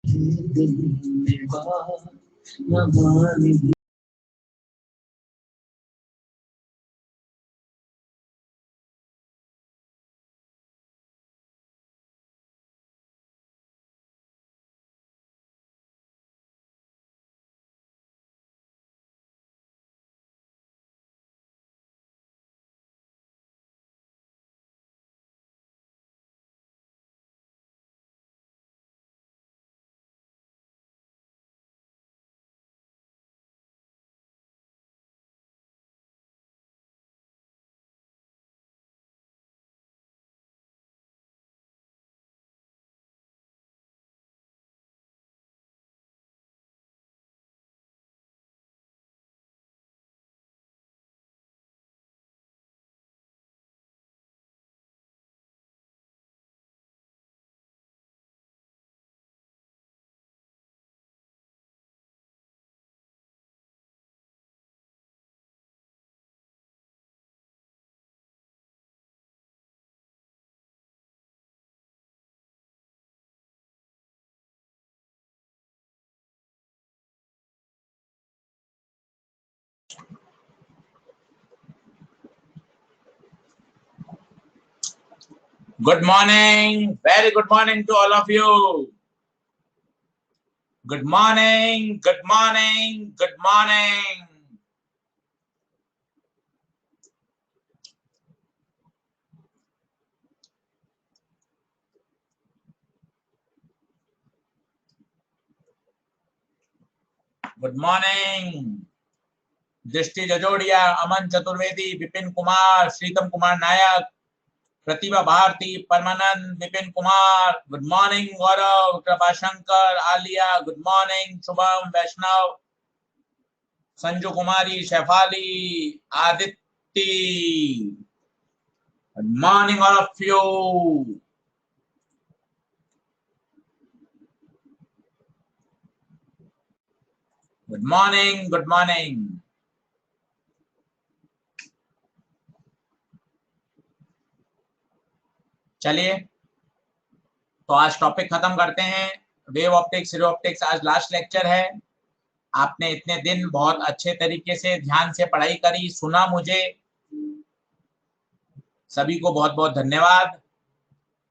दिल में बात न मानी। Good morning, very good morning to all of you. Good morning, good morning, good morning. Good morning. Drishti Jajodia, Aman Chaturvedi, Vipin Kumar, Shritam Kumar Nayak, Pratibha Bharti, Parmanand, Vipin Kumar, good morning Gaurav, Kripashankar, Aaliya, good morning, Shubham, Vaishnav, Sanju Kumari, Shefali, Aditya, good morning all of you. Good morning, good morning. चलिए तो आज topic खत्म करते हैं। Wave optics, stereo optics आज last lecture है। आपने इतने दिन बहुत अच्छे तरीके से ध्यान से पढ़ाई करी, सुना मुझे, सभी को बहुत बहुत धन्यवाद।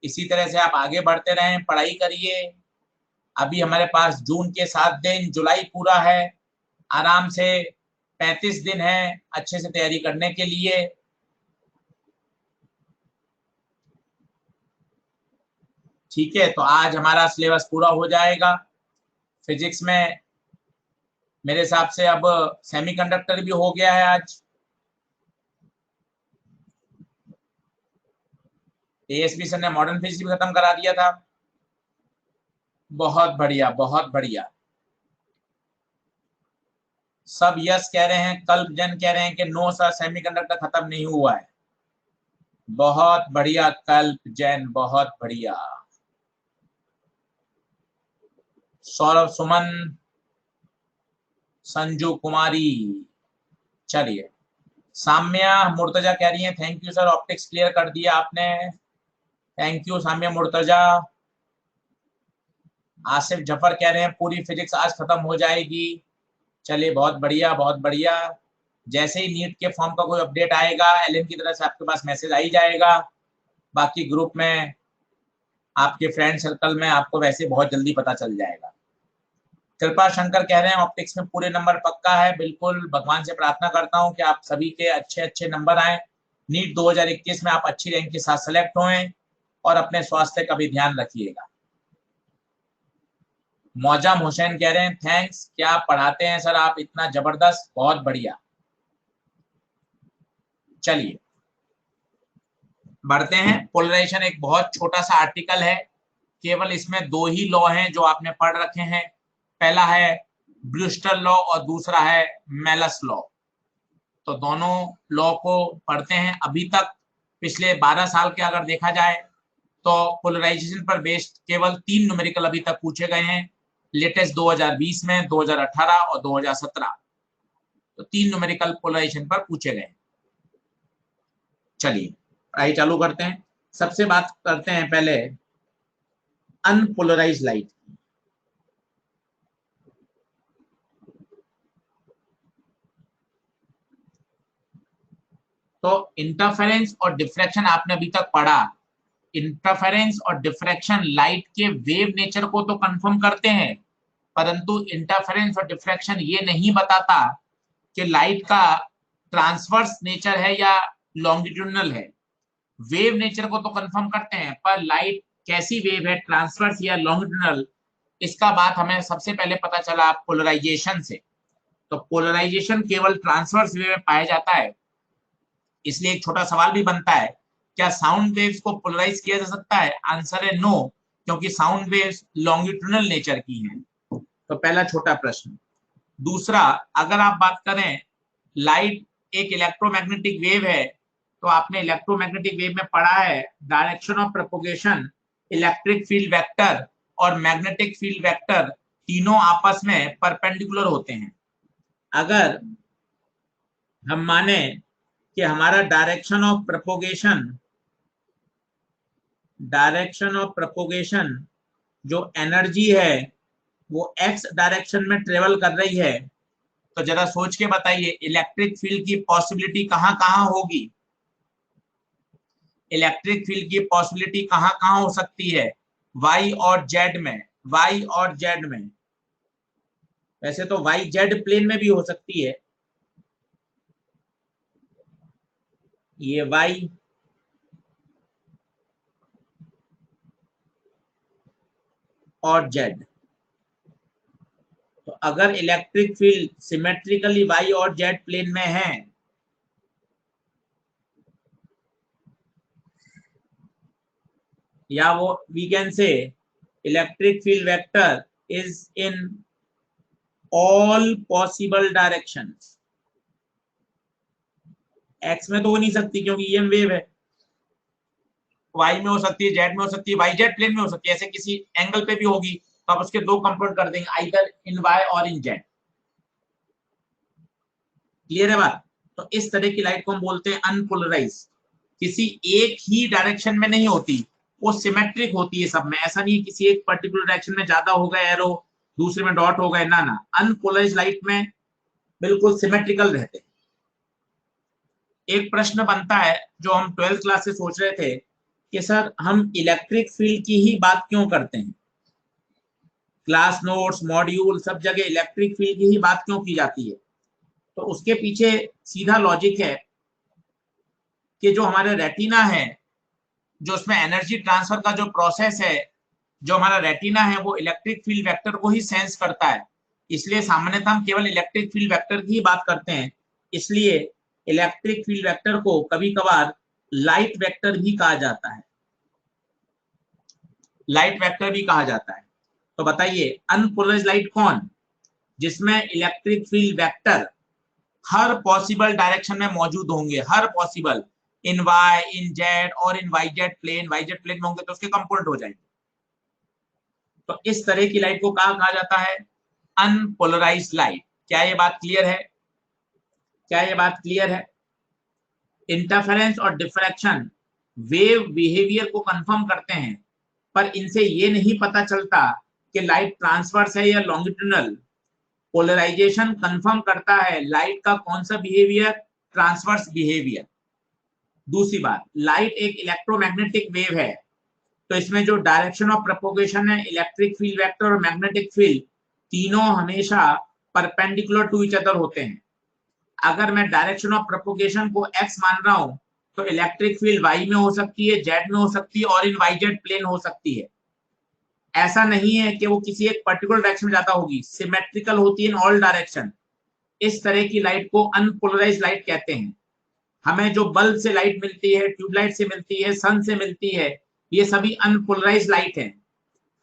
इसी तरह से आप आगे बढ़ते रहें, पढ़ाई करिए। अभी हमारे पास जून के 7 दिन, जुलाई पूरा है, आराम से 35 दिन है अच्छे से तैयारी करने के लिए। ठीक है, तो आज हमारा सिलेबस पूरा हो जाएगा। फिजिक्स में मेरे हिसाब से अब सेमीकंडक्टर भी हो गया है आज। एएसबी सर ने मॉडर्न फिजिक्स भी खत्म करा दिया था। बहुत बढ़िया, बहुत बढ़िया। सब यस कह रहे हैं, कल्प जन कह रहे हैं कि नो सर सेमीकंडक्टर खत्म नहीं हुआ है। बहुत बढ़िया कल्प जैन, बहुत बढ़िया। सौरभ सुमन, संजू कुमारी। चलिए, साम्या मुर्तजा कह रही हैं thank you sir, optics clear कर दिया आपने। Thank you Saamya Murtaza. आसिफ जफर कह रहे हैं पूरी फिजिक्स आज खत्म हो जाएगी। चलिए, बहुत बढ़िया, बहुत बढ़िया। जैसे ही नीट के फॉर्म का कोई अपडेट आएगा एलएन की तरफ से आपके पास मैसेज आ ही जाएगा। बाकी ग्रुप में, आपके फ्रेंड सर्कल में आपको वैसे बहुत जल्दी पता चल जाएगा। कृपा शंकर कह रहे हैं ऑप्टिक्स में पूरे नंबर पक्का है। बिल्कुल, भगवान से प्रार्थना करता हूं कि आप सभी के अच्छे अच्छे नंबर आए, नीट 2021 में आप अच्छी रैंक के साथ सेलेक्ट हों, और अपने स्वास्थ्य का भी ध्यान रखिएगा। मौजाम हुसैन कह रहे हैं थैंक्स, क्या पढ़ाते हैं सर आप, इतना जबरदस्त, बहुत बढ़िया। चलिए बढ़ते हैं। पोलराइजेशन एक बहुत छोटा सा आर्टिकल है, केवल इसमें 2 ही लॉ हैं जो आपने पढ़ रखे हैं। पहला है ब्रूस्टर लॉ और दूसरा है मेलस लॉ। तो दोनों लॉ को पढ़ते हैं। अभी तक पिछले 12 साल के अगर देखा जाए तो पोलराइजेशन पर बेस्ड केवल 3 न्यूमेरिकल अभी तक पूछे गए हैं। लेटेस्ट 2020 में, 2018 और 2017, तो 3 न्यूमेरिकल पोलराइजेशन पर पूछे गए। चलिए पढ़ाई चालू करते हैं। सबसे बात करते हैं पहले अनपोलराइज्ड लाइट। तो इंटरफेरेंस और डिफ्रैक्शन आपने अभी तक पढ़ा। इंटरफेरेंस और डिफ्रैक्शन लाइट के वेव नेचर को तो कंफर्म करते हैं, परंतु इंटरफेरेंस और डिफ्रैक्शन ये नहीं बताता कि लाइट का ट्रांसवर्स नेचर है या लॉन्गिट्यूडनल है। वेव नेचर को तो कंफर्म करते हैं, पर लाइट कैसी वेव है, ट्रांसवर्स या लॉन्गिट्यूडनल, इसका बात हमें सबसे पहले पता चला पोलराइजेशन से। तो पोलराइजेशन केवल ट्रांसवर्स वेव में पाया जाता है। इसलिए एक छोटा सवाल भी बनता है, क्या साउंड वेव्स को पोलराइज किया जा सकता है? आंसर है नो, क्योंकि साउंड वेव्स लॉन्गिट्यूडनल नेचर की हैं। तो पहला छोटा प्रश्न। दूसरा, अगर आप बात करें लाइट एक इलेक्ट्रोमैग्नेटिक वेव है, तो आपने इलेक्ट्रोमैग्नेटिक वेव में पढ़ा है direction of propagation, electric field vector और मैग्नेटिक फील्ड वेक्टर तीनों आपस में परपेंडिकुलर होते हैं। अगर हम माने कि हमारा डायरेक्शन ऑफ प्रोपगेशन जो एनर्जी है वो एक्स डायरेक्शन में ट्रेवल कर रही है, तो जरा सोच के बताइए इलेक्ट्रिक फील्ड की पॉसिबिलिटी कहां कहां होगी? इलेक्ट्रिक फील्ड की पॉसिबिलिटी कहां कहां हो सकती है? वाई और जेड में। वाई और जेड में, वैसे तो वाई जेड प्लेन में भी हो सकती है। ये वाई और जेड। तो अगर इलेक्ट्रिक फील्ड सिमेट्रिकली वाई और जेड प्लेन में है, या वो we can say electric field vector is in all possible directions. X में तो हो नहीं सकती क्योंकि ईएम वेव है, वाई में हो सकती है, जेड में हो सकती है, वाई जेड प्लेन में हो सकती है, ऐसे किसी एंगल पे भी होगी, तो आप उसके दो कंपोनेंट कर देंगे, आइदर इन वाई और इन जेड। क्लियर है बात? तो इस तरह की लाइट को हम बोलते हैं अनपोलराइज। किसी एक ही डायरेक्शन में नहीं होती, वो सिमेट्रिक होती है सब में। ऐसा नहीं है किसी एक पर्टिकुलर डायरेक्शन में ज्यादा हो गए एरो, दूसरे में डॉट हो गए, ना ना, अनपोलराइज लाइट में बिल्कुल सिमेट्रिकल रहते हैं। एक प्रश्न बनता है जो हम 12th क्लास से सोच रहे थे कि सर हम इलेक्ट्रिक फील्ड की ही बात क्यों करते हैं, क्लास नोट्स मॉड्यूल सब जगह इलेक्ट्रिक फील्ड की ही बात क्यों की जाती है? तो उसके पीछे सीधा लॉजिक है कि जो हमारे रेटिना है, जो उसमें एनर्जी ट्रांसफर का जो प्रोसेस है, जो हमारा रेटिना है वो इलेक्ट्रिक फील्ड वेक्टर को ही सेंस करता है। इसलिए सामान्यतः हम केवल इलेक्ट्रिक फील्ड वेक्टर की ही बात करते हैं। इसलिए इलेक्ट्रिक फील्ड वेक्टर को कभी कभार लाइट वेक्टर भी कहा जाता है, लाइट वेक्टर भी कहा जाता है। तो बताइए अनपोलराइज लाइट कौन? जिसमें इलेक्ट्रिक फील्ड वेक्टर हर पॉसिबल डायरेक्शन में मौजूद होंगे, हर possible, in y, in z और in y z plane. Y z plane में होंगे तो उसके कंपोनेंट हो जाएंगे। तो इस तरह की लाइट को कहा जाता है अनपोलराइज्ड लाइट। क्या ये बात क्लियर है? क्या ये बात क्लियर है? इंटरफेरेंस और डिफ्रैक्शन वेव बिहेवियर को कंफर्म करते हैं, पर इनसे ये नहीं पता चलता कि लाइट ट्रांसवर्स है या लॉन्गिट्यूडनल। पोलराइजेशन कंफर्म करता है लाइट का कौन सा बिहेवियर, ट्रांसवर्स बिहेवियर। दूसरी बात, लाइट एक इलेक्ट्रोमैग्नेटिक वेव है, तो इसमें जो डायरेक्शन ऑफ प्रोपगेशन है, इलेक्ट्रिक फील्ड वेक्टर और मैग्नेटिक फील्ड, तीनों हमेशा परपेंडिकुलर टू ईच अदर होते हैं। अगर मैं डायरेक्शन ऑफ प्रोपगेशन को x मान रहा हूं, तो इलेक्ट्रिक फील्ड y में हो सकती है, z में हो सकती है और इन yz प्लेन हो सकती है। ऐसा नहीं है कि वो किसी एक पर्टिकुलर डायरेक्शन में ज्यादा होगी, सिमेट्रिकल होती है इन ऑल डायरेक्शन। इस तरह की लाइट को अनपोलराइज्ड लाइट कहते हैं। हमें जो बल्ब से लाइट मिलती है, ट्यूबलाइट से मिलती है, सन से मिलती है, ये सभी अनपोलराइज्ड लाइट है।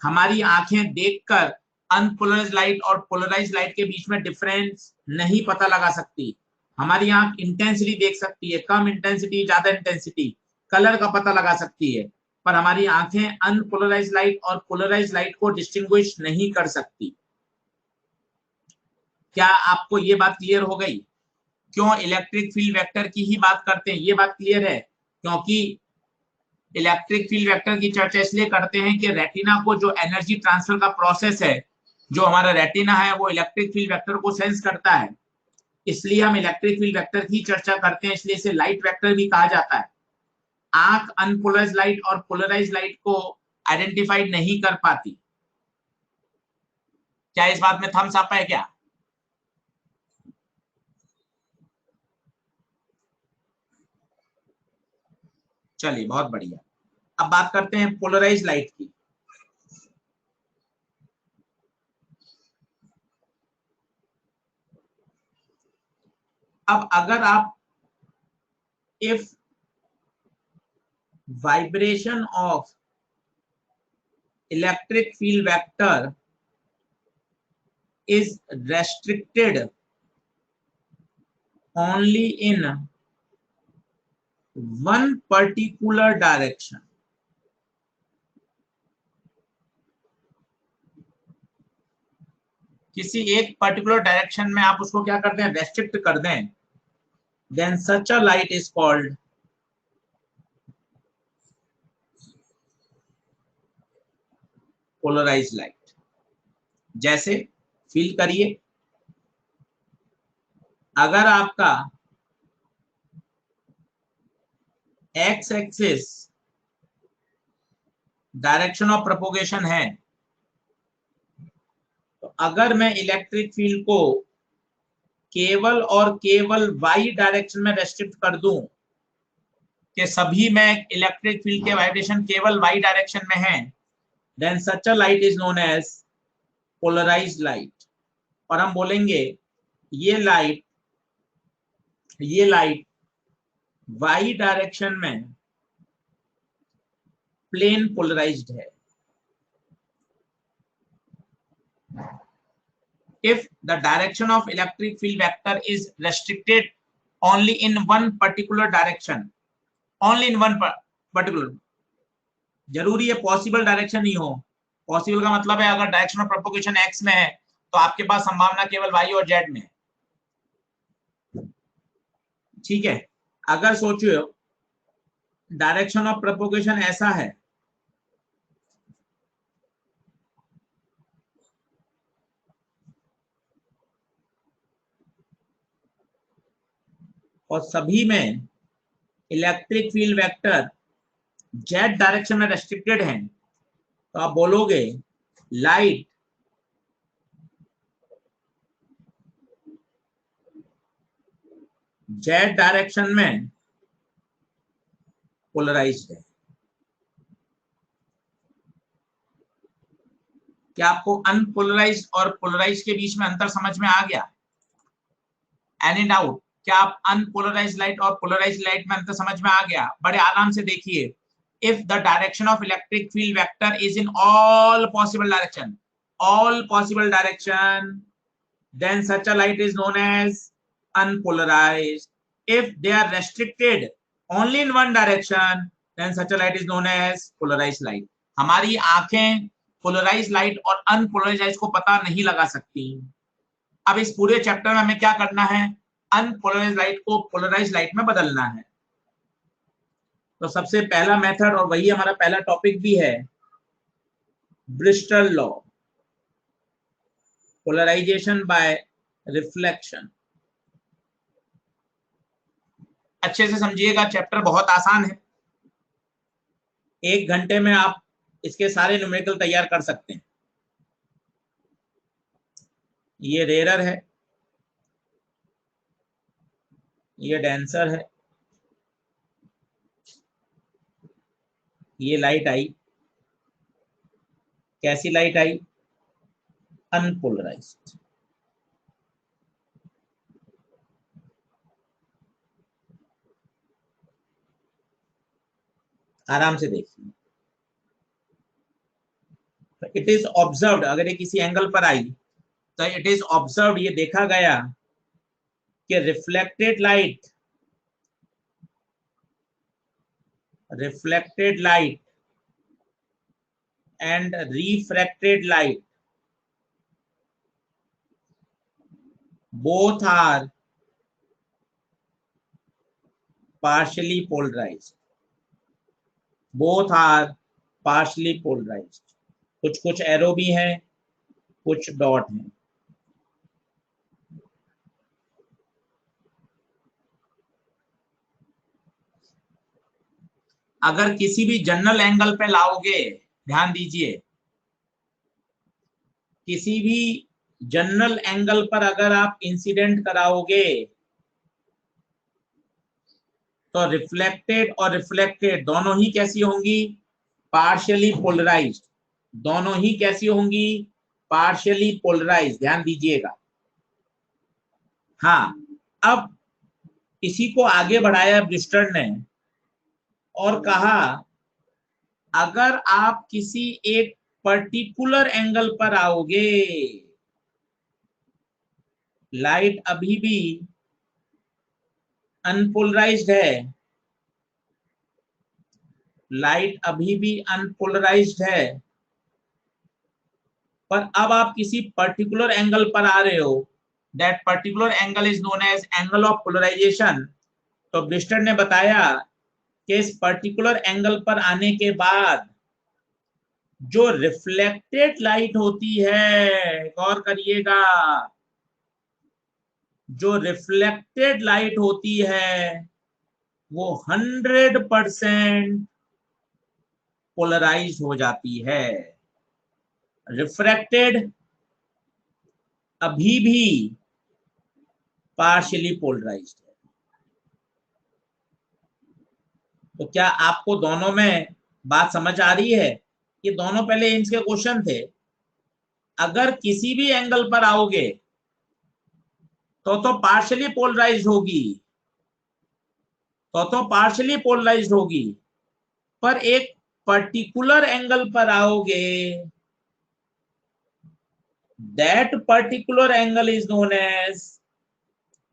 हमारी आंखें देखकर अनपोलराइज्ड लाइट और पोलराइज्ड लाइट के बीच में डिफरेंस नहीं पता लगा सकती। हमारी आंख इंटेंसिटी देख सकती है, कम इंटेंसिटी, ज्यादा इंटेंसिटी, कलर का पता लगा सकती है, पर हमारी आंखें अनपोलराइज्ड लाइट और पोलराइज्ड लाइट को डिस्टिंग्विश नहीं कर सकती। क्या आपको ये बात क्लियर हो गई? क्यों इलेक्ट्रिक फील्ड वेक्टर की ही बात करते हैं? ये बात क्लियर है, क्योंकि इलेक्ट्रिक फील्ड वेक्टर की चर्चा इसलिए करते हैं कि रेटिना को जो एनर्जी ट्रांसफर का प्रोसेस है, जो हमारा रेटिना है वो इलेक्ट्रिक फील्ड वेक्टर को सेंस करता है। इसलिए हम इलेक्ट्रिक फील्ड वेक्टर की चर्चा करते हैं, इसलिए इसे लाइट वेक्टर भी कहा जाता है। आंख अनपोलराइज लाइट और पोलराइज लाइट को आइडेंटिफाई नहीं कर पाती। क्या इस बात में थम्स अप है क्या? चलिए बहुत बढ़िया। अब बात करते हैं पोलराइज लाइट की। अब अगर आप if vibration of electric field vector is restricted only in one particular direction, किसी एक पर्टिकुलर डायरेक्शन में आप उसको क्या करते हैं, रेस्ट्रिक्ट कर दें, then such a light is called polarized light। जैसे फील करिए, अगर आपका x axis direction of propagation है, तो अगर मैं इलेक्ट्रिक फील्ड को केवल और केवल वाई डायरेक्शन में रेस्ट्रिक्ट कर दूं कि सभी में इलेक्ट्रिक फील्ड के वाइब्रेशन केवल वाई डायरेक्शन में हैं, then such a light is known as polarised light. और हम बोलेंगे ये लाइट वाई डायरेक्शन में प्लेन पोलराइज्ड है। If the direction of electric field vector is restricted only in one particular direction, only in one particular, जरूरी है possible direction नहीं हो। पॉसिबल का मतलब है अगर डायरेक्शन ऑफ प्रोपोगेशन एक्स में है तो आपके पास संभावना केवल वाई और जेड में है, ठीक है। अगर सोचिए डायरेक्शन ऑफ प्रोपोगेशन ऐसा है, और सभी में electric field vector Z direction में रेस्ट्रिक्टेड है, तो आप बोलोगे लाइट जेड डायरेक्शन में पोलराइज्ड है। क्या आपको अनपोलराइज्ड और पोलराइज्ड के बीच में अंतर समझ में आ गया? Any doubt? क्या आप अनपोलराइज्ड लाइट और पोलराइज्ड लाइट में अंतर समझ में आ गया? बड़े आराम से देखिए, if the direction of electric field vector is in all possible direction, then such a light is known as unpolarized. If they are restricted only in one direction, then such a light is known as polarized light. हमारी आंखें polarise light और unpolarise light को पता नहीं लगा सकती। अब इस पूरे चैप्टर में हमें क्या करना है, अनपोलराइज लाइट को पोलराइज लाइट में बदलना है। तो सबसे पहला मेथड, और वही हमारा पहला टॉपिक भी है, Bristol law, polarization by reflection. अच्छे से समझिएगा, चैप्टर बहुत आसान है, 1 घंटे में आप इसके सारे न्यूमेरिकल तैयार कर सकते हैं। ये रेयर है, ये डेंसर है, ये लाइट आई, कैसी लाइट आई? अनपोलराइज्ड। आराम से देखिए, इट इज ऑब्जर्व्ड, अगर ये किसी एंगल पर आई तो इट इज ऑब्जर्व्ड, ये देखा गया कि reflected light and refracted light both are partially polarized, कुछ एरो भी हैं, कुछ डॉट हैं। अगर किसी भी जनरल एंगल पे लाओगे, ध्यान दीजिए, किसी भी जनरल एंगल पर अगर आप इंसिडेंट कराओगे तो रिफ्लेक्टेड और रिफ्लेक्टेड दोनों ही कैसी होंगी? Partially polarised. दोनों ही कैसी होंगी? Partially polarised. ध्यान दीजिएगा। हाँ, अब इसी को आगे बढ़ाया ब्रिस्टर ने और कहा अगर आप किसी एक पर्टिकुलर एंगल पर आओगे, लाइट अभी भी अनपोलराइज्ड है, लाइट अभी भी अनपोलराइज्ड है, पर अब आप किसी पर्टिकुलर एंगल पर आ रहे हो, that particular angle is known as angle of polarisation. तो ब्रिस्टर ने बताया कि इस पर्टिकुलर एंगल पर आने के बाद जो रिफ्लेक्टेड लाइट होती है, गौर करिएगा, जो रिफ्लेक्टेड लाइट होती है वो 100% पोलराइज हो जाती है। रिफ्रैक्टेड अभी भी पार्शियली पोलराइज्ड है। तो क्या आपको दोनों में बात समझ आ रही है? ये दोनों पहले इनके क्वेश्चन थे। अगर किसी भी एंगल पर आओगे तो पार्शियली पोलराइज्ड होगी, तो पार्शियली पोलराइज्ड होगी, पर एक पर्टिकुलर एंगल पर आओगे, that particular angle is known as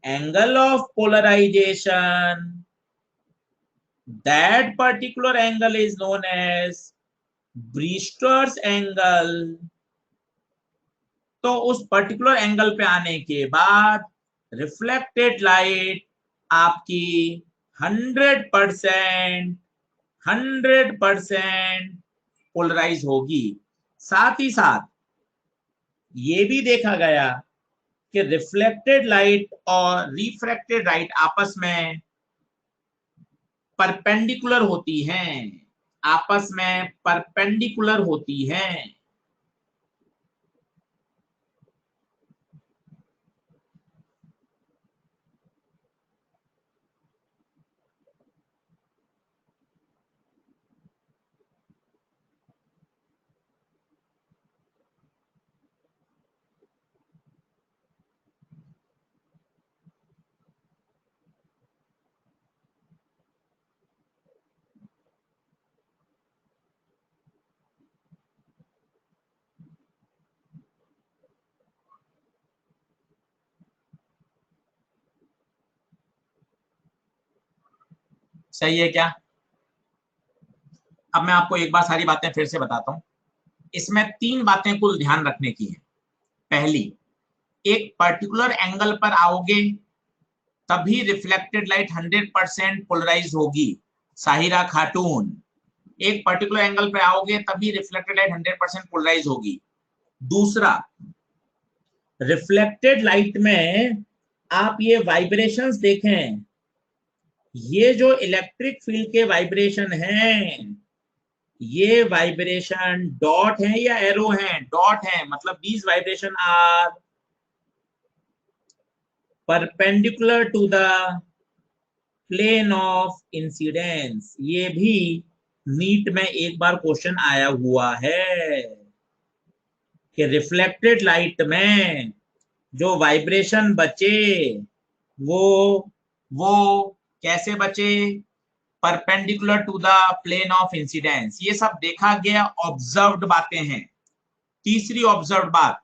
angle of polarisation, that particular angle is known as Brewster's angle. तो उस पर्टिकुलर एंगल पे आने के बाद रिफ्लेक्टेड लाइट आपकी 100% पोलराइज होगी। साथ ही साथ ये भी देखा गया कि रिफ्लेक्टेड लाइट और रिफ्रैक्टेड लाइट आपस में परपेंडिकुलर होती हैं, आपस में परपेंडिकुलर होती हैं। सही है क्या? अब मैं आपको एक बार सारी बातें फिर से बताता हूं। इसमें 3 बातें कुल ध्यान रखने की हैं। पहली, एक पर्टिकुलर एंगल पर आओगे तभी रिफ्लेक्टेड लाइट 100% पोलराइज होगी, साहिरा खातून। एक पर्टिकुलर एंगल पे आओगे तभी रिफ्लेक्टेड लाइट 100% पोलराइज होगी। दूसरा, रिफ्लेक्टेड लाइट में आप ये वाइब्रेशंस देखें, ये जो इलेक्ट्रिक फील्ड के वाइब्रेशन हैं, ये वाइब्रेशन डॉट है या एरो है? डॉट है, मतलब these vibration are perpendicular to the plane of incidence. ये भी नीट में एक बार क्वेश्चन आया हुआ है कि रिफ्लेक्टेड लाइट में जो वाइब्रेशन बचे वो कैसे बचे? Perpendicular to the plane of incidence. ये सब देखा गया, ऑब्जर्व्ड बातें हैं। तीसरी ऑब्जर्व्ड बात,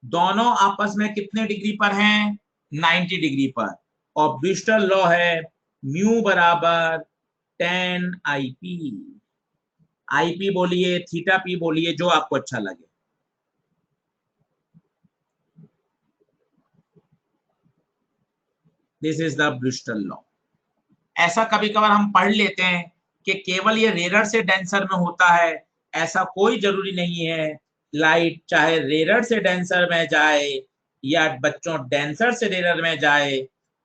दोनों आपस में कितने डिग्री पर हैं? 90 डिग्री पर। और ब्रिस्टर लॉ है म्यू बराबर 10 IP। IP बोलिए, थीटा P बोलिए, जो आपको अच्छा लगे। This is the Brewster law. ऐसा कभी कभार हम पढ़ लेते हैं कि केवल ये रेयर से डेंसर में होता है, ऐसा कोई जरूरी नहीं है। लाइट चाहे रेयर से डेंसर में जाए या बच्चों डेंसर से रेयर में जाए,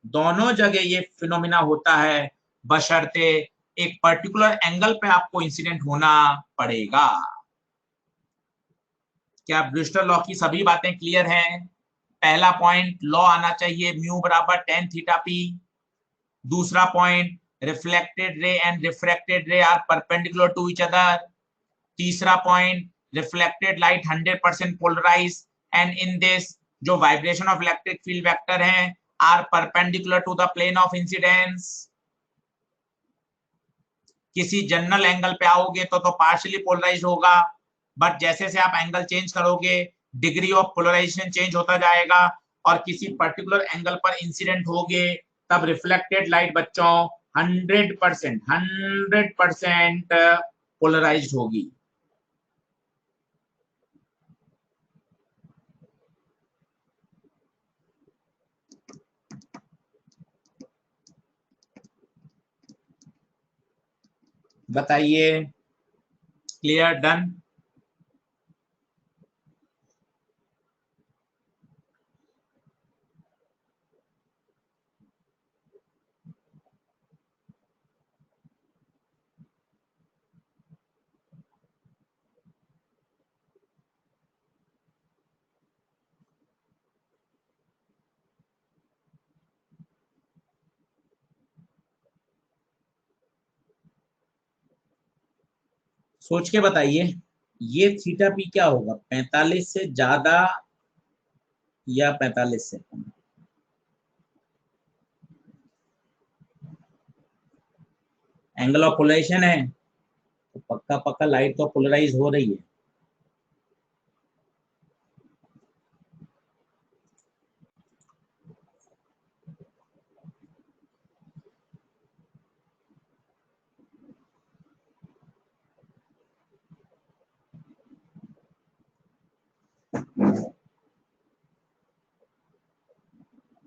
दोनों जगह ये फिनोमिना होता है, बशर्ते एक पर्टिकुलर एंगल पे आपको इंसिडेंट होना पड़ेगा। क्या ब्रूस्टर लॉ की सभी बातें क्लियर हैं? पहला पॉइंट, लॉ आना चाहिए म्यू बराबर tan थीटा पी। दूसरा point, reflected ray and refracted ray are perpendicular to each other. तीसरा point, reflected light 100% polarise and in this जो vibration of electric field vector है are perpendicular to the plane of incidence. किसी general angle पे आओगे तो partially polarise होगा, but जैसे से आप एंगल चेंज करोगे डिग्री ऑफ पोलराइजेशन चेंज होता जाएगा और किसी पर्टिकुलर एंगल पर इंसिडेंट होगे तब रिफ्लेक्टेड लाइट बच्चों 100% पोलराइज्ड होगी। बताइए, क्लियर, डन? सोच के बताइए, ये थीटा पी क्या होगा, 45 से ज्यादा या 45 से कम? एंगल ऑफ पोलराइजेशन है तो पक्का पक्का लाइट तो पोलराइज हो रही है।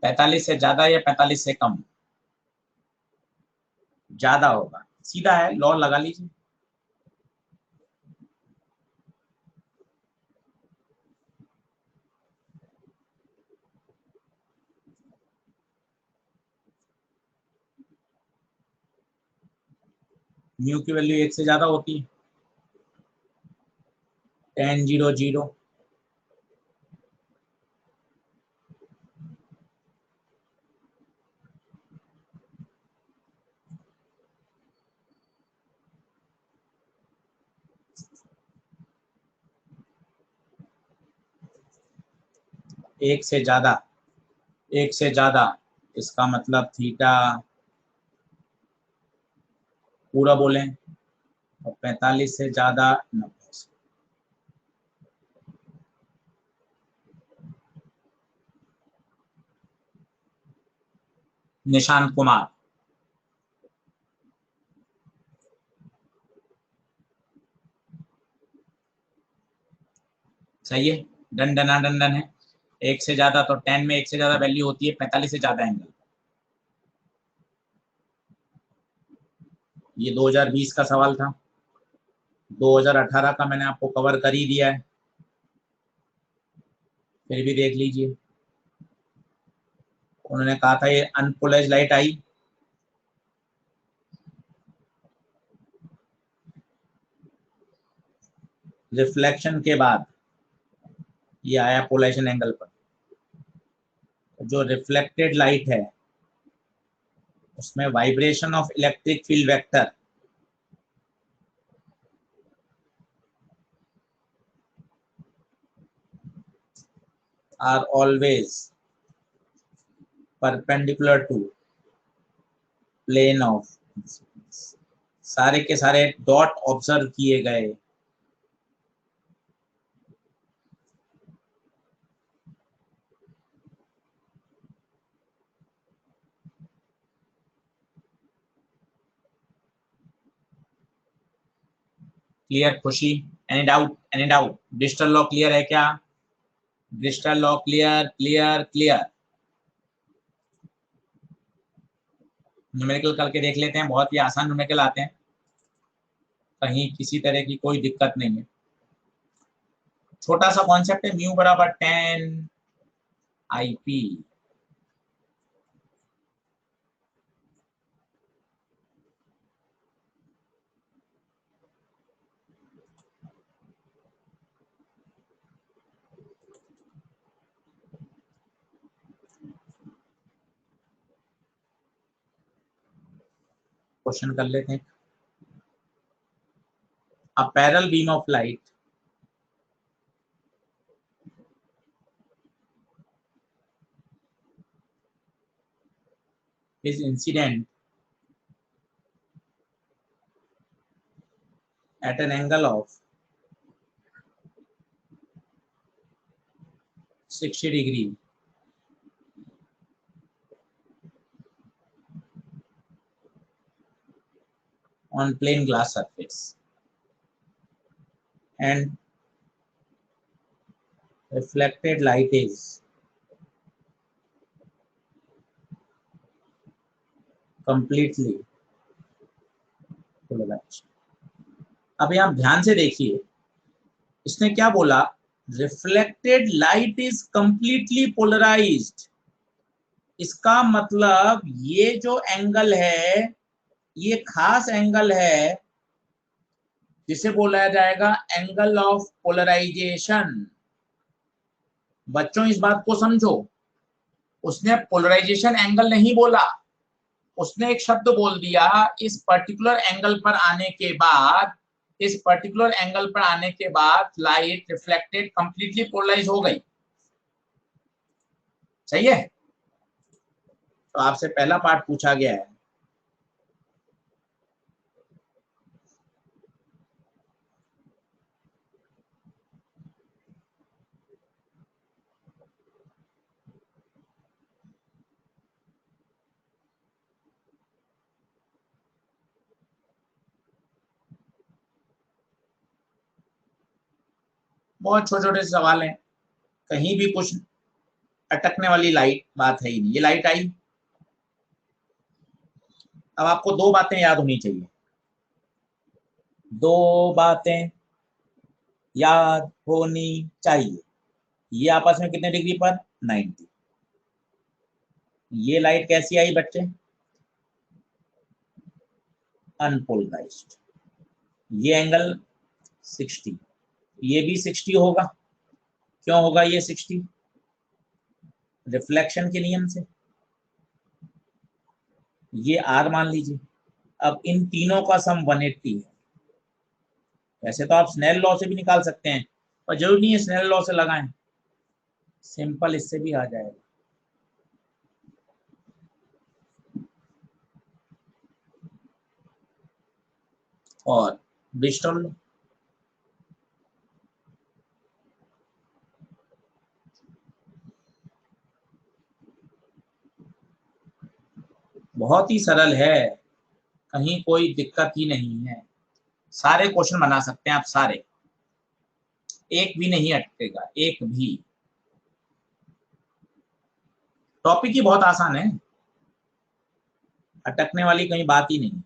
पैंतालीस से ज्यादा या 45 से कम? ज्यादा होगा, सीधा है, लॉ लगा लीजिए। म्यू की वैल्यू 1 से ज्यादा होती है, tan 0 0। एक से ज्यादा, एक से ज्यादा इसका मतलब थीटा पूरा बोलें, और 45 से ज्यादा 90 से। निशांत कुमार, सही है, डन डना डन डन है। एक से ज्यादा तो 10 में एक से ज्यादा वैल्यू होती है 45 से ज्यादा एंगल। ये 2020 का सवाल था, 2018 का मैंने आपको कवर कर ही दिया है, फिर भी देख लीजिए। उन्होंने कहा था ये अनपोलराइज्ड लाइट आई, रिफ्लेक्शन के बाद ये आया पोलराइजेशन एंगल पर। जो रिफ्लेक्टेड लाइट है उसमें vibration of electric field vector are always perpendicular to plane of, सारे के सारे डॉट ऑब्जर्व किए गए clear Khushi? Any doubt, any doubt? Digital law clear है क्या? Digital law clear clear clear? Numerical करके देख लेते हैं, बहुत ही आसान न्यूमेरिकल आते हैं, कहीं किसी तरह की कोई दिक्कत नहीं है। छोटा सा कॉन्सेप्ट है, म्यू बराबर tan IP। क्वेश्चन कर लेते हैं। A parallel beam of light is incident at an angle of 60 degree on plain glass surface and reflected light is completely polarized। अब आप ध्यान से देखिए, इसने क्या बोला, reflected light is completely polarized. इसका मतलब ये जो एंगल है, ये खास एंगल है जिसे बोला जाएगा एंगल ऑफ पोलराइजेशन। बच्चों इस बात को समझो, उसने पोलराइजेशन एंगल नहीं बोला, उसने एक शब्द बोल दिया, इस पर्टिकुलर एंगल पर आने के बाद, इस पर्टिकुलर एंगल पर आने के बाद लाइट रिफ्लेक्टेड कंप्लीटली पोलराइज हो गई। सही है? तो आपसे पहला पार्ट पूछा गया है, बहुत छोटे छोटे सवाल हैं, कहीं भी कुछ अटकने वाली लाइट बात है ही नहीं। ये लाइट आई, अब आपको दो बातें याद होनी चाहिए, दो बातें याद होनी चाहिए। ये आपस में कितने डिग्री पर, 90। ये लाइट कैसी आई बच्चे, अनपोलराइज्ड। ये एंगल 60, ये भी 60 होगा। क्यों होगा ये 60? रिफ्लेक्शन के नियम से। ये आर मान लीजिए। अब इन तीनों का सम 180 है। वैसे तो आप स्नेल लॉ से भी निकाल सकते हैं, पर जरूरी नहीं है स्नेल लॉ से लगाएं, सिंपल इससे भी आ जाएगा। और ब्रिस्टल लॉ, बहुत ही सरल है, कहीं कोई दिक्कत ही नहीं है। सारे क्वेश्चन बना सकते हैं आप, सारे, एक भी नहीं अटकेगा, एक भी। टॉपिक ही बहुत आसान है, अटकने वाली कहीं बात ही नहीं।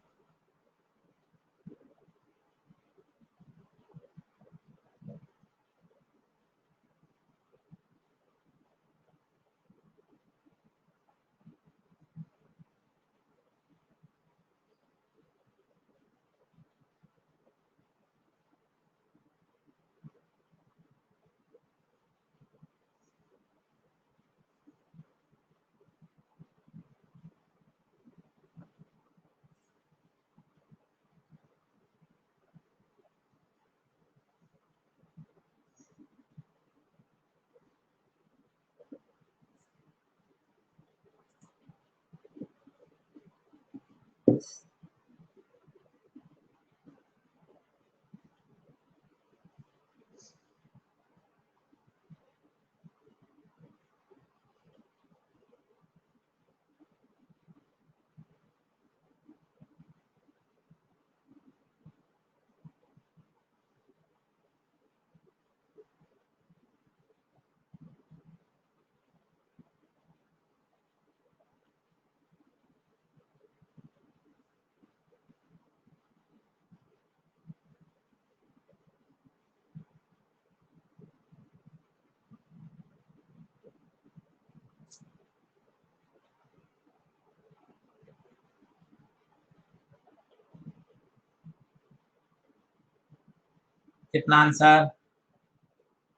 कितना आंसर?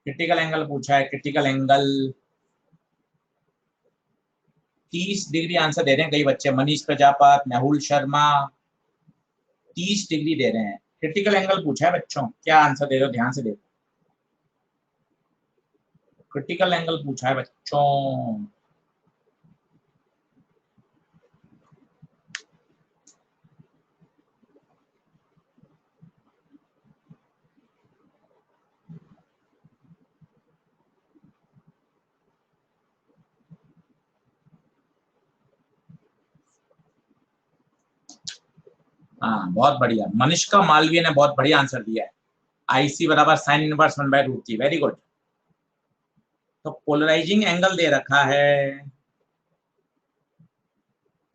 क्रिटिकल एंगल पूछा है, क्रिटिकल एंगल 30 डिग्री आंसर दे रहे हैं कई बच्चे, मनीष प्रजापत, मेहुल शर्मा, 30 डिग्री दे रहे हैं। क्रिटिकल एंगल पूछा है बच्चों, क्या आंसर दे रहे हो, ध्यान से देखो। क्रिटिकल एंगल पूछा है बच्चों। हाँ बहुत बढ़िया, मनीषका मालवीय ने बहुत बढ़िया आंसर दिया है। आईसी बराबर साइन इनवर्स 1/√3। Very good. तो पोलराइजिंग एंगल दे रखा है,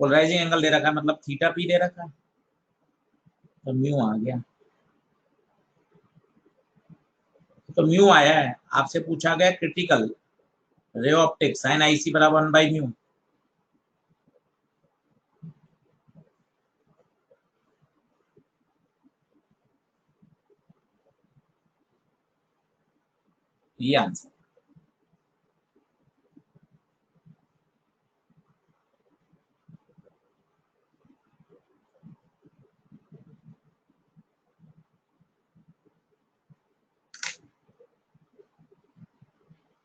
पोलराइजिंग एंगल दे रखा है मतलब थीटा पी दे रखा है, तो म्यू आ गया। तो म्यू आया है। आपसे पूछा गया क्रिटिकल रे ऑप्टिक साइन आईसी बराबर 1/μ। ये आंसर।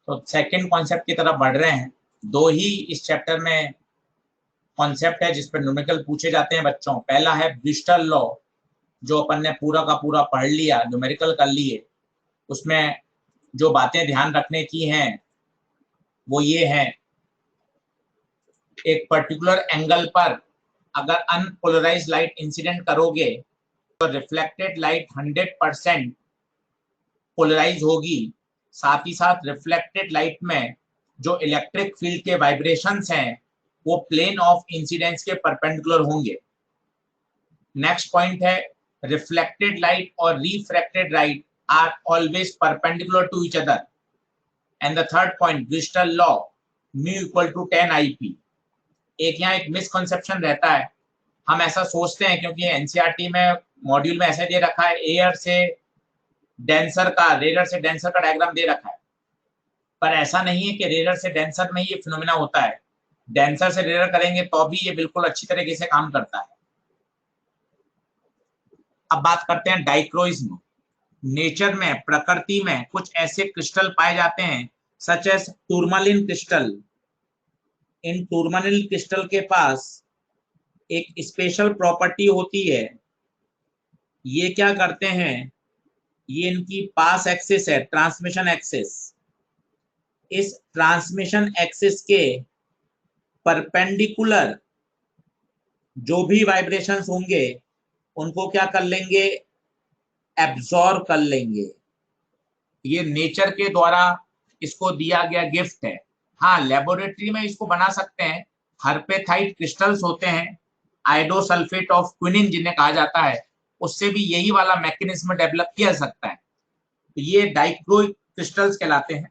तो सेकंड कॉन्सेप्ट की तरफ बढ़ रहे हैं। दो ही इस चैप्टर में कॉन्सेप्ट है जिस पर न्यूमेरिकल पूछे जाते हैं बच्चों। पहला है ब्रिस्टल लॉ, जो अपन ने पूरा का पूरा पढ़ लिया, न्यूमेरिकल कर लिए। उसमें जो बातें ध्यान रखने की हैं वो ये हैं, एक पर्टिकुलर एंगल पर अगर अनपोलराइज्ड लाइट इंसिडेंट करोगे तो रिफ्लेक्टेड लाइट 100% पोलराइज होगी। साथ ही साथ रिफ्लेक्टेड लाइट में जो इलेक्ट्रिक फील्ड के वाइब्रेशंस हैं वो प्लेन ऑफ इंसिडेंस के परपेंडिकुलर होंगे। नेक्स्ट पॉइंट है रिफ्लेक्टेड लाइट और refracted light are always perpendicular to each other. And the third point Brewster law mu equal to 10 IP। एक यहाँ एक मिसकंसेप्शन रहता है, हम ऐसा सोचते हैं क्योंकि एनसीईआरटी में मॉड्यूल में ऐसे दे रखा है, रेयर से डेंसर का डायग्राम दे रखा है, पर ऐसा नहीं है कि रेयर से डेंसर में ये फिनोमेना होता है। डेंसर से रेयर करेंगे तो भी ये बिल्कुल अच्छी तरीके से काम करता है। अब बात करते हैं डाइक्रोइज्म। नेचर में, प्रकृति में कुछ ऐसे क्रिस्टल पाए जाते हैं सच एज टूरमालिन क्रिस्टल। इन टूरमालिन क्रिस्टल के पास एक स्पेशल प्रॉपर्टी होती है। ये क्या करते हैं, ये इनकी पास एक्सिस है, ट्रांसमिशन एक्सिस। इस ट्रांसमिशन एक्सिस के परपेंडिकुलर जो भी वाइब्रेशंस होंगे उनको क्या कर लेंगे, एब्जॉर्ब कर लेंगे। ये नेचर के द्वारा इसको दिया गया गिफ्ट है। हाँ, लेबोरेटरी में इसको बना सकते हैं। हर्पेथाइट क्रिस्टल्स होते हैं, आइडोसल्फेट ऑफ क्विनिन जिन्हें कहा जाता है, उससे भी यही वाला मैकेनिज्म डेवलप किया जा सकता है। तो ये डाइक्रोइक क्रिस्टल्स कहलाते हैं,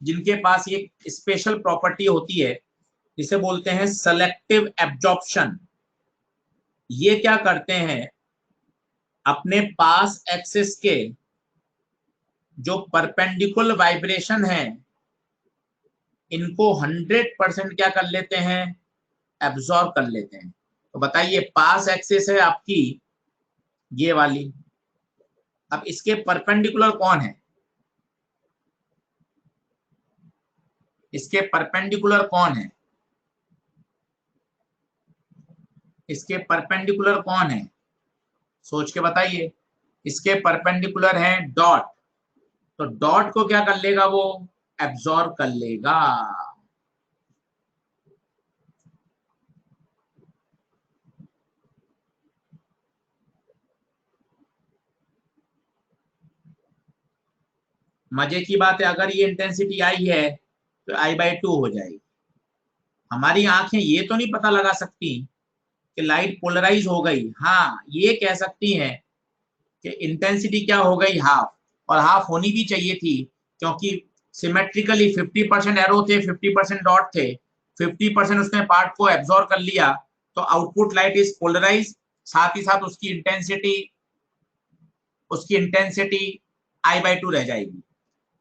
जिनके पास ये स्पेशल प्रॉपर्टी होती है जिसे बोलते हैं सेलेक्टिव एब्जॉर्प्शन। ये क्या करते हैं, अपने पास एक्सिस के जो परपेंडिकुलर वाइब्रेशन है इनको 100% क्या कर लेते हैं, एब्जॉर्ब कर लेते हैं। तो बताइए, पास एक्सिस है आपकी ये वाली, अब इसके परपेंडिकुलर कौन है, इसके परपेंडिकुलर कौन है, इसके परपेंडिकुलर कौन है, सोच के बताइए। इसके परपेंडिकुलर है डॉट, तो डॉट को क्या कर लेगा, वो एब्जॉर्ब कर लेगा। मजे की बात है, अगर ये इंटेंसिटी आई है तो I/2 हो जाएगी। हमारी आंखें ये तो नहीं पता लगा सकती कि लाइट पोलराइज हो गई। हाँ, ये कह सकती हैं कि इंटेंसिटी क्या हो गई, हाफ। और हाफ होनी भी चाहिए थी, क्योंकि सिमेट्रिकली 50% एरो थे, 50% डॉट थे। 50% उसने पार्ट को एब्जॉर्ब कर लिया, तो आउटपुट लाइट इज पोलराइज। साथ ही साथ उसकी इंटेंसिटी I/2 रह जाएगी।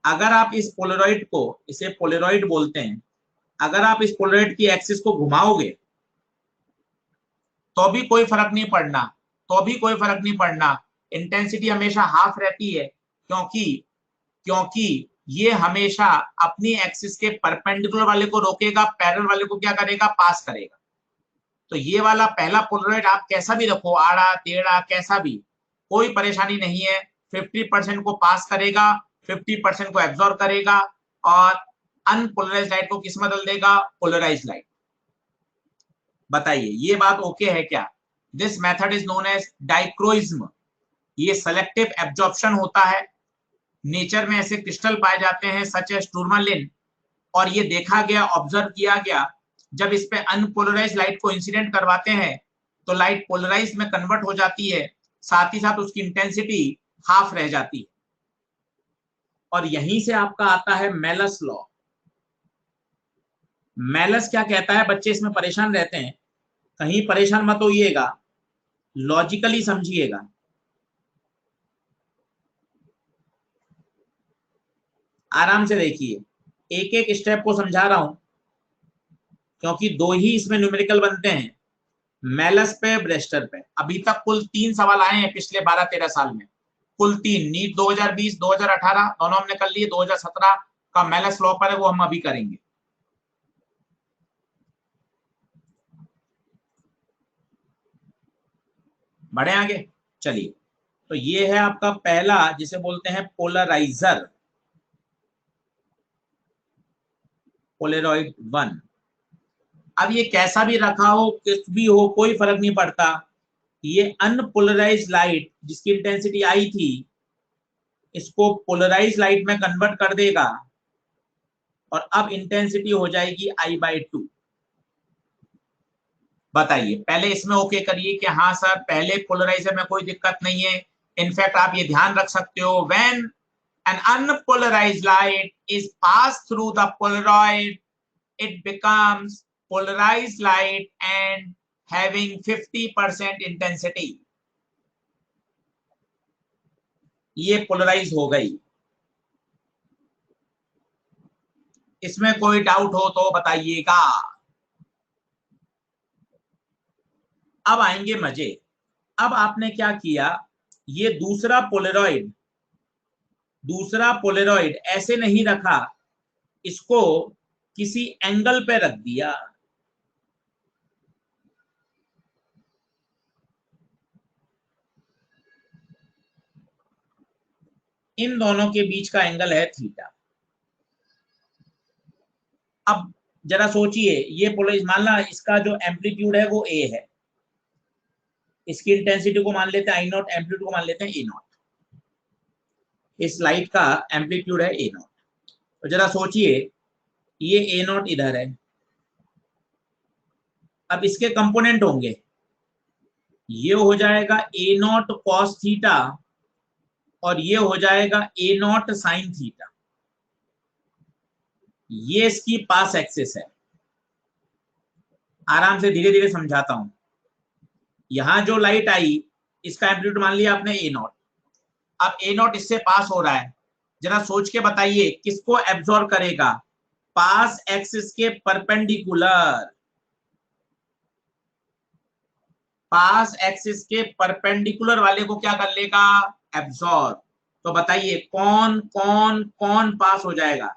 अगर आप इस पोलरॉइड को, इसे पोलरॉइड बोलते हैं, अगर आप इस पोलरॉइड की एक्सिस को घुमाओगे तो भी कोई फर्क नहीं पड़ना, तो भी कोई फर्क नहीं पड़ना, इंटेंसिटी हमेशा हाफ रहती है, क्योंकि क्योंकि ये हमेशा अपनी एक्सिस के परपेंडिकुलर वाले को रोकेगा, पैरेलल वाले को क्या करेगा, पास करेगा। तो ये वाला पहला पोलराइड आप कैसा भी रखो, आड़ा टेढ़ा कैसा भी, कोई परेशानी नहीं है, 50% को पास करेगा, 50% को एब्जॉर्ब करेगा, और अनपोलराइज्ड लाइट को किस में बदल देगा, पोलराइज्ड लाइट। बताइए ये बात ओके है क्या? This method is known as dichroism. ये सेलेक्टिव एब्जॉर्प्शन होता है। नेचर में ऐसे क्रिस्टल पाए जाते हैं सच एज टूरमालिन, और ये देखा गया, ऑब्जर्व किया गया, जब इस पे अनपोलराइज्ड लाइट को इंसिडेंट करवाते हैं तो लाइट पोलराइज्ड में कन्वर्ट हो जाती है, साथ ही साथ उसकी इंटेंसिटी हाफ रह जाती है। और यहीं से आपका आता है मेलस लॉ। मेलस क्या कहता है, बच्चे इसमें परेशान रहते हैं, कहीं परेशान मत होइएगा, लॉजिकली समझिएगा। आराम से देखिए, एक एक स्टेप को समझा रहा हूं, क्योंकि दो ही इसमें न्यूमेरिकल बनते हैं, मेलस पे, ब्रेस्टर पे। अभी तक कुल 3 सवाल आए हैं पिछले 12-13 साल में, कुल 3। नीट 2020, 2018 दोनों हमने कर लिए, 2017 का मेलस लॉ पर है, वो हम अभी करेंगे। बढ़े आगे, चलिए। तो ये है आपका पहला, जिसे बोलते हैं पोलराइजर, पोलरॉइड 1। अब ये कैसा भी रखा हो, किस भी हो, कोई फर्क नहीं पड़ता, ये अनपोलराइज्ड लाइट जिसकी इंटेंसिटी आई थी, इसको पोलराइज्ड लाइट में कन्वर्ट कर देगा, और अब इंटेंसिटी हो जाएगी I/2। बताइए, पहले इसमें ओके करिए कि हाँ सर पहले पोलराइजर में कोई दिक्कत नहीं है। इनफैक्ट आप ये ध्यान रख सकते हो, when an unpolarized light is passed through the polaroid, it becomes polarized light and having 50% intensity। ये पोलराइज हो गई। इसमें कोई डाउट हो तो बताइएगा। अब आएंगे मजे। अब आपने क्या किया, ये दूसरा पोलरॉइड ऐसे नहीं रखा, इसको किसी एंगल पे रख दिया। इन दोनों के बीच का एंगल है थीटा। अब जरा सोचिए, ये पोलराइज, मान ला इसका जो एम्पलीट्यूड है वो ए है, इसकी इंटेंसिटी को मान लेते हैं I0, एम्पलीट्यूड को मान लेते हैं A0। इस लाइट का एम्पलीट्यूड है A0। तो जरा सोचिए, ये A0 इधर है, अब इसके कंपोनेंट होंगे, ये हो जाएगा A0 cos थीटा, और ये हो जाएगा A0 sin थीटा। ये इसकी पास एक्सिस है। आराम से धीरे धीरे समझाता हूं। यहां जो लाइट आई, इसका एम्पलीट्यूड मान लिया आपने A0। अब A0 इससे पास हो रहा है, जरा सोच के बताइए किसको एब्जॉर्ब करेगा, पास एक्सिस के परपेंडिकुलर, पास एक्सिस के परपेंडिकुलर वाले को क्या कर लेगा, एब्जॉर्ब। तो बताइए कौन कौन कौन पास हो जाएगा?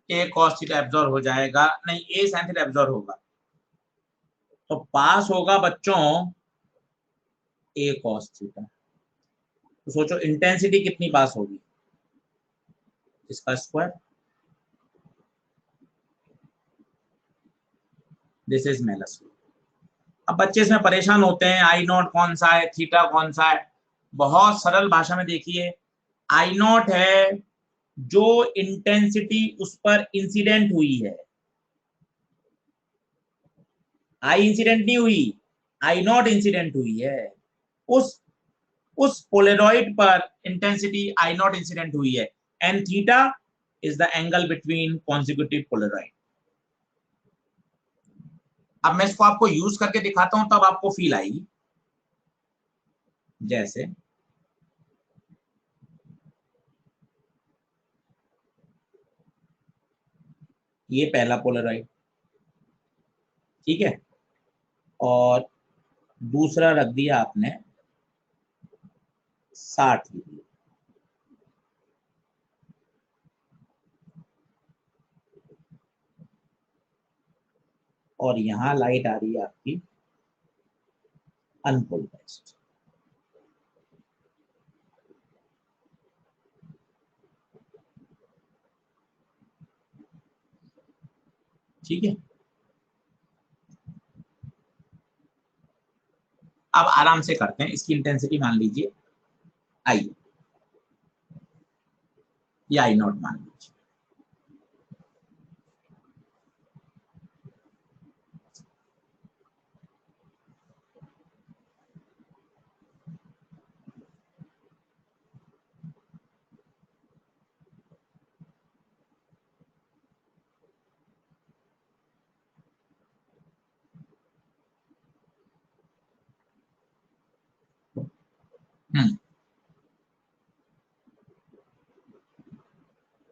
ए कॉस थीटा एब्जॉर्ब हो जाएगा, नहीं ए साइन थीटा एब्जॉर्ब होगा, तो पास होगा बच्चों ए कॉस थीटा। तो सोचो इंटेंसिटी कितनी पास होगी, इसका square, this is Malus law. अब बच्चे इसमें परेशान होते हैं आई नॉट कौन सा है, थीटा कौन सा है। बहुत सरल भाषा में देखिए, आई नॉट है जो इंटेंसिटी उस पर इंसिडेंट हुई है, आई इंसिडेंट नहीं हुई, आई नॉट इंसिडेंट हुई है। उस पोलरॉइड पर इंटेंसिटी आई नॉट इंसिडेंट हुई है, and theta is the angle between consecutive Polaroid. अब मैं इसको आपको यूज करके दिखाता हूं, तब आपको फील आएगी। जैसे ये पहला पोलरॉइड, ठीक है, और दूसरा रख दिया आपने 60 डिग्री, और यहां लाइट आ रही है आपकी अनपोलराइज्ड। ठीक है, अब आराम से करते हैं। इसकी इंटेंसिटी मान लीजिए आई, या आई नॉट मान लीजिए।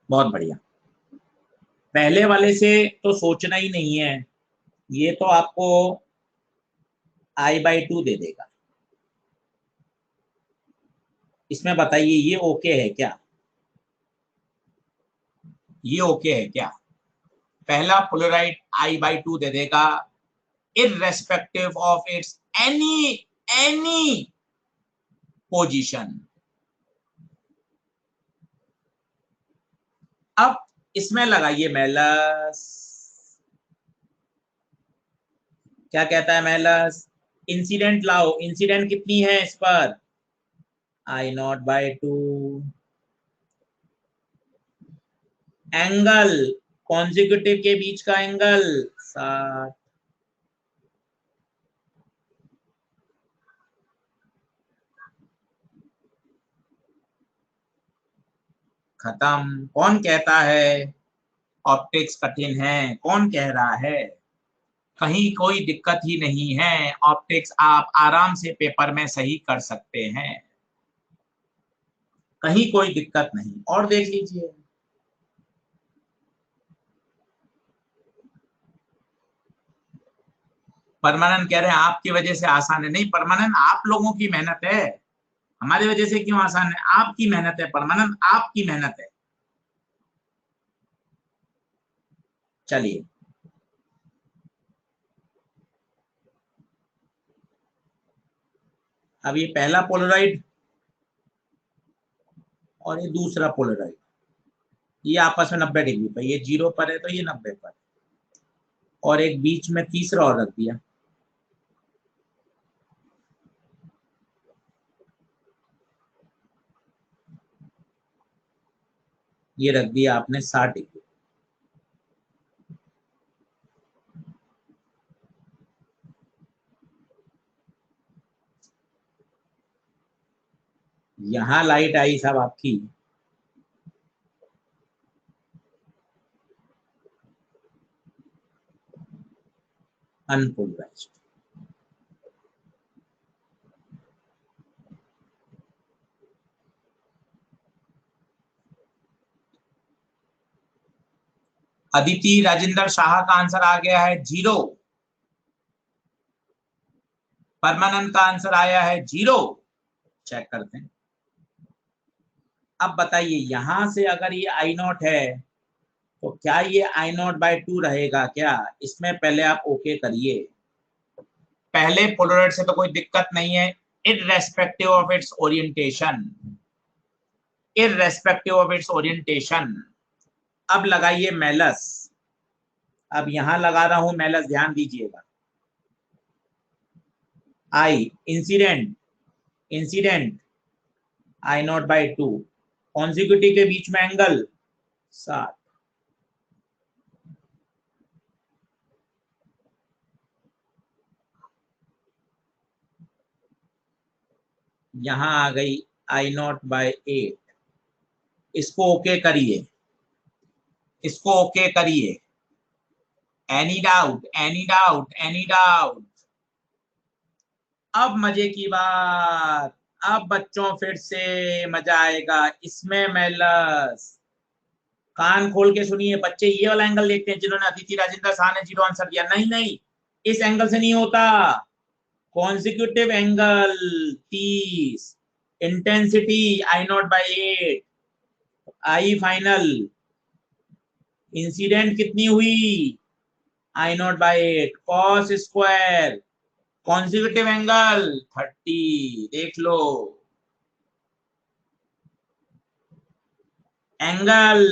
बहुत बढ़िया, पहले वाले से तो सोचना ही नहीं है, ये तो आपको I/2 दे देगा। इसमें बताइए ये ओके है क्या, ये ओके है क्या? पहला पोलराइड I/2 दे देगा irrespective of its any position. अब इसमें लगाइए मेलस, क्या कहता है मेलस, इंसिडेंट लाओ, इंसिडेंट कितनी है इस पर, I0/2, एंगल कॉन्जिक्यूटिव के बीच का एंगल 60, खत्म। कौन कहता है ऑप्टिक्स कठिन है, कौन कह रहा है? कहीं कोई दिक्कत ही नहीं है, ऑप्टिक्स आप आराम से पेपर में सही कर सकते हैं, कहीं कोई दिक्कत नहीं। और देख लीजिए, परमानंद कह रहे हैं आपकी वजह से आसान है। नहीं परमानंद, आप लोगों की मेहनत है, हमारी वजह से क्यों आसान है? आपकी मेहनत है परमानंद, आपकी मेहनत है। चलिए अब ये पहला पोलराइड और ये दूसरा पोलराइड, ये आपस में 90 डिग्री पर, ये 0 पर है तो ये 90 पर, और एक बीच में तीसरा और रख दिया, ये रख दिया आपने 60 डिग्री। यहां लाइट आई साहब आपकी अनपोलराइज्ड। अदिति राजेंद्र शाह का आंसर आ गया है 0, परमानंद का आंसर आया है 0। चेक करते हैं। अब बताइए यहां से अगर ये I0 है तो क्या ये आई नॉट बाई 2 रहेगा क्या? इसमें पहले आप ओके करिए। पहले पोलराइड से तो कोई दिक्कत नहीं है, irrespective of its orientation, irrespective of its orientation. अब लगाइए मेलस। अब यहां लगा रहा हूं मेलस, ध्यान दीजिएगा। I incident, incident I naught by 2, consecutive के बीच में एंगल 7, यहां आ गई आई नॉट बाई 8। इसको ओके करिए, इसको ओके करिए। Any doubt, any doubt, any doubt? अब मजे की बात, अब बच्चों फिर से मजा आएगा इसमें। मेलस, कान खोल के सुनिए बच्चे, ये वाला एंगल देखते हैं जिन्होंने अदिति राजेंद्र शाह ने 0 आंसर दिया। नहीं नहीं, इस एंगल से नहीं होता। Consecutive angle 30, intensity I naught by 8, I final, incident कितनी हुई I naught by 8, cos square, consecutive angle 30। देख लो, एंगल,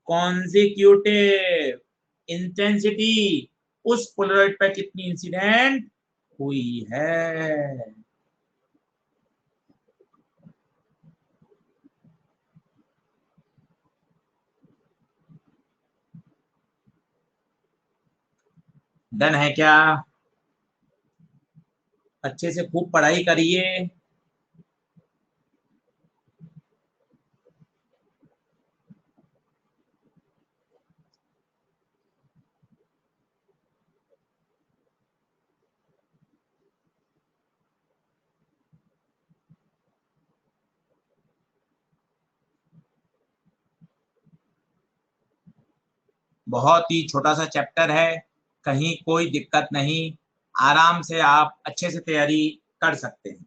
कॉन्सिक्यूटिव, इंटेंसिटी, उस पोलराइड पर कितनी इंसिडेंट हुई है। डन है क्या? अच्छे से खूब पढ़ाई करिए। बहुत ही छोटा सा चैप्टर है, कहीं कोई दिक्कत नहीं, आराम से आप अच्छे से तैयारी कर सकते हैं।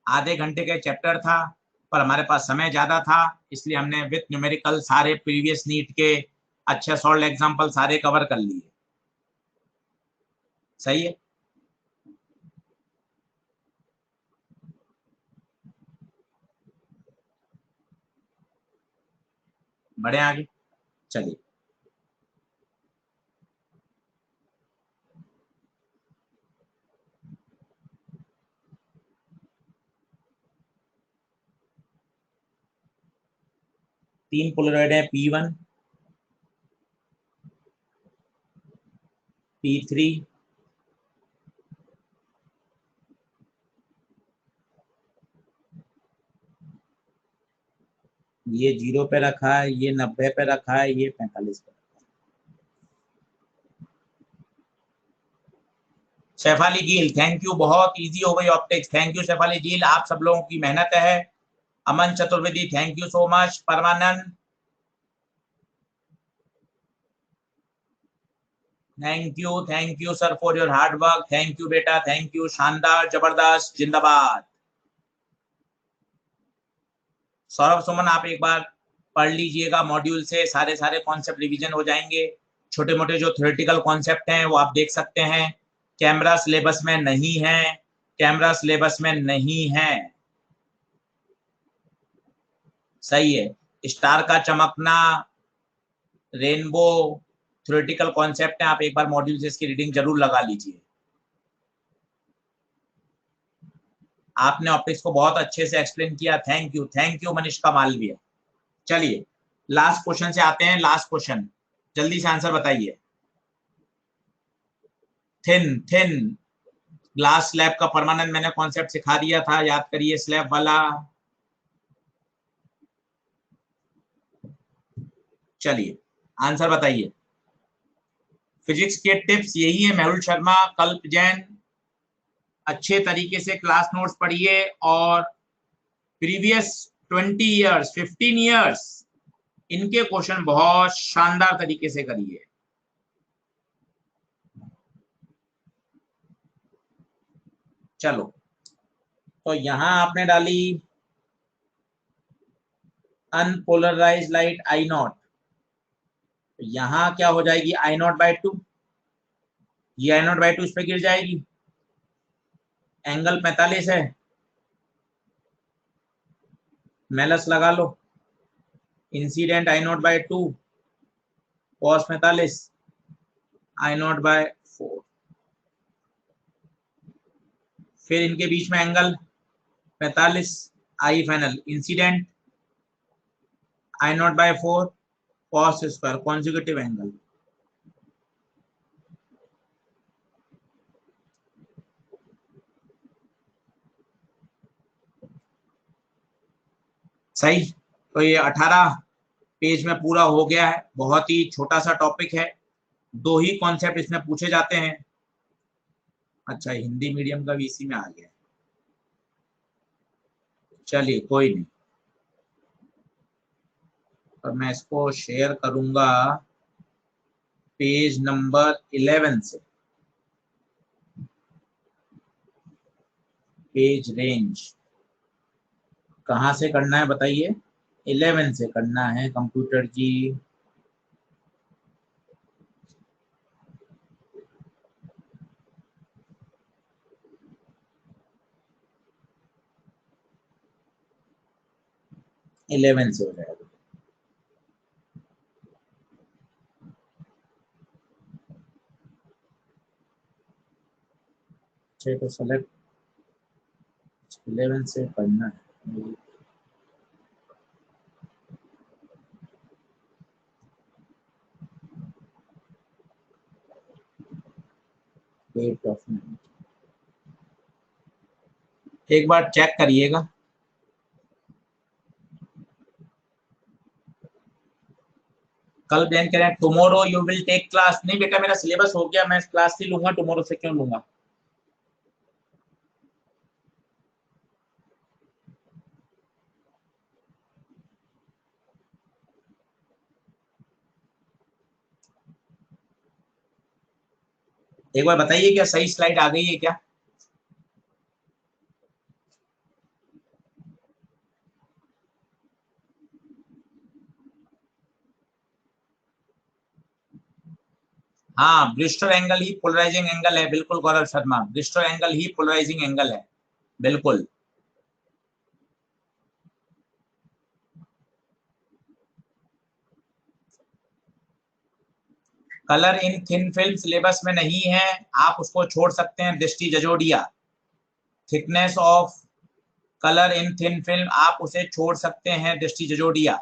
आधे घंटे का चैप्टर था, पर हमारे पास समय ज्यादा था, इसलिए हमने विथ न्यूमेरिकल सारे प्रीवियस नीट के अच्छे सॉल्व एग्जांपल सारे कवर कर लिए। सही है। बढ़े आगे, चलिए। तीन पोलराइड है, P1, P3, ये 0 पे रखा है, ये 90 पे रखा है, ये 45 पे। शेफाली जील, थैंक यू, बहुत इजी हो गई optics. Thank you Shefali Zeel, आप सब लोगों की मेहनत है। Aman Chaturvedi, thank you so much. Parmanand, thank you sir for your hard work. Thank you बेटा, थैंक यू, शानदार, जबरदस्त, जिंदाबाद। सौरभ सुमन, आप एक बार पढ़ लीजिएगा मॉड्यूल से, सारे सारे कॉन्सेप्ट रिवीजन हो जाएंगे। छोटे मोटे जो थ्योरेटिकल कॉन्सेप्ट हैं वो आप देख सकते हैं। कैमरा सिलेबस में नहीं है, कैमरा सिलेबस में नहीं है। सही है। स्टार का चमकना, रेनबो, थ्योरेटिकल कॉन्सेप्ट है, आप एक बार मॉड्यूल से इसकी रीडिंग जरूर लगा लीजिए। आपने ऑप्टिक्स को बहुत अच्छे से एक्सप्लेन किया, थैंक यू मनीषा मालवीय। चलिए लास्ट क्वेश्चन से आते हैं। लास्ट क्वेश्चन, जल्दी से आंसर बताइए। थिन, थिन ग्लास स्लैब का परमानेंट मैंने कॉन्सेप्ट सिखा दिया था, याद करिए स्लैब वाला। चलिए आंसर बताइए। फिजिक्स के टिप्स यही है, मेहुल शर्मा, कल्प जैन, अच्छे तरीके से क्लास नोट्स पढ़िए और प्रीवियस 20 ईयर्स 15 ईयर्स इनके क्वेश्चन बहुत शानदार तरीके से करिए। चलो तो यहां आपने डाली अनपोलराइज लाइट आई नॉट, तो यहां क्या हो जाएगी आई नॉट बाई 2, ये आई नॉट बाई 2 इस पे गिर जाएगी, एंगल 45 है, मैलस लगा लो, incident I naught by 2 cos 45 I naught by 4, फिर इनके बीच में angle 45 I final, incident I naught by 4 cos square, consecutive angle. सही, तो ये 18 पेज में पूरा हो गया है। बहुत ही छोटा सा टॉपिक है, 2 ही कॉन्सेप्ट इसमें पूछे जाते हैं। अच्छा, हिंदी मीडियम का भी इसी में आ गया, चलिए कोई नहीं, तो मैं इसको शेयर करूंगा पेज नंबर 11 से, पेज रेंज कहाँ से करना है बताइए? 11 से करना है कंप्यूटर जी। इलेवन से हो जाएगा। तो सेलेक्ट 11 से करना है। एक बार चेक करिएगा। कल प्लान करें tomorrow you will take class, नहीं बेटा मेरा सिलेबस हो गया, मैं क्लास से लूंगा, टुमारो से क्यों लूंगा? एक बार बताइए क्या सही स्लाइड आ गई है क्या? हाँ, ब्रिस्टल एंगल ही पोलराइजिंग एंगल है, बिल्कुल गौरव शर्मा, ब्रिस्टल एंगल ही पोलराइजिंग एंगल है, बिल्कुल। Colour in thin film syllabus में नहीं है, आप उसको छोड़ सकते हैं, Drishti Jajodia, thickness of colour in thin film आप उसे छोड़ सकते हैं, दृष्टि जजोडिया।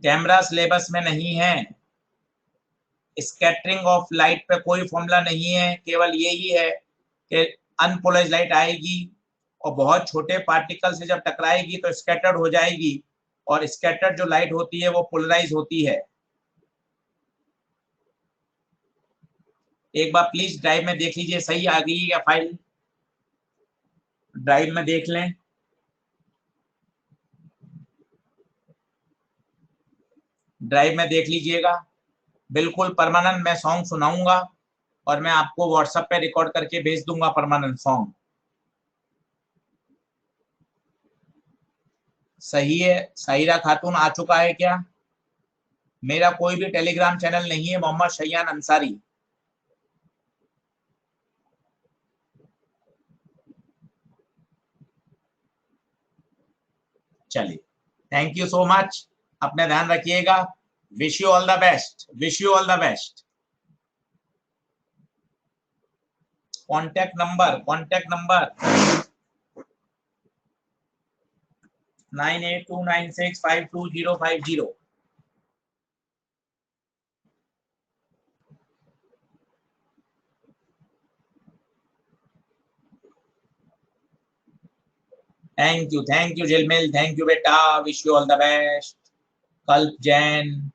कैमरा सिलेबस में नहीं है, स्कैटरिंग ऑफ लाइट पे कोई फॉर्मूला नहीं है, केवल यही है कि अनपोलराइज लाइट आएगी और बहुत छोटे पार्टिकल से जब टकराएगी तो स्कैटर्ड हो जाएगी, और स्कैटर्ड जो लाइट होती है वो पोलराइज होती है। एक बार प्लीज ड्राइव में देख लीजिए, सही आ गई या फाइल, ड्राइव में देख लें। ड्राइव में देख लीजिएगा, बिल्कुल परमानेंट मैं सॉन्ग सुनाऊंगा और मैं आपको व्हाट्सएप पे रिकॉर्ड करके भेज दूंगा परमानेंट सॉन्ग। सही है, साहिरा खातून आ चुका है क्या? मेरा कोई भी टेलीग्राम चैनल नहीं है, मोहम्मद शैयान अंसारी। चलिए, थैंक यू सो मच, अपने ध्यान रखिएगा, wish you all the best, wish you all the best. Contact number 9829652050। Thank you झिलमिल, थैंक यू बेटा, wish you all the best. कल्प जैन।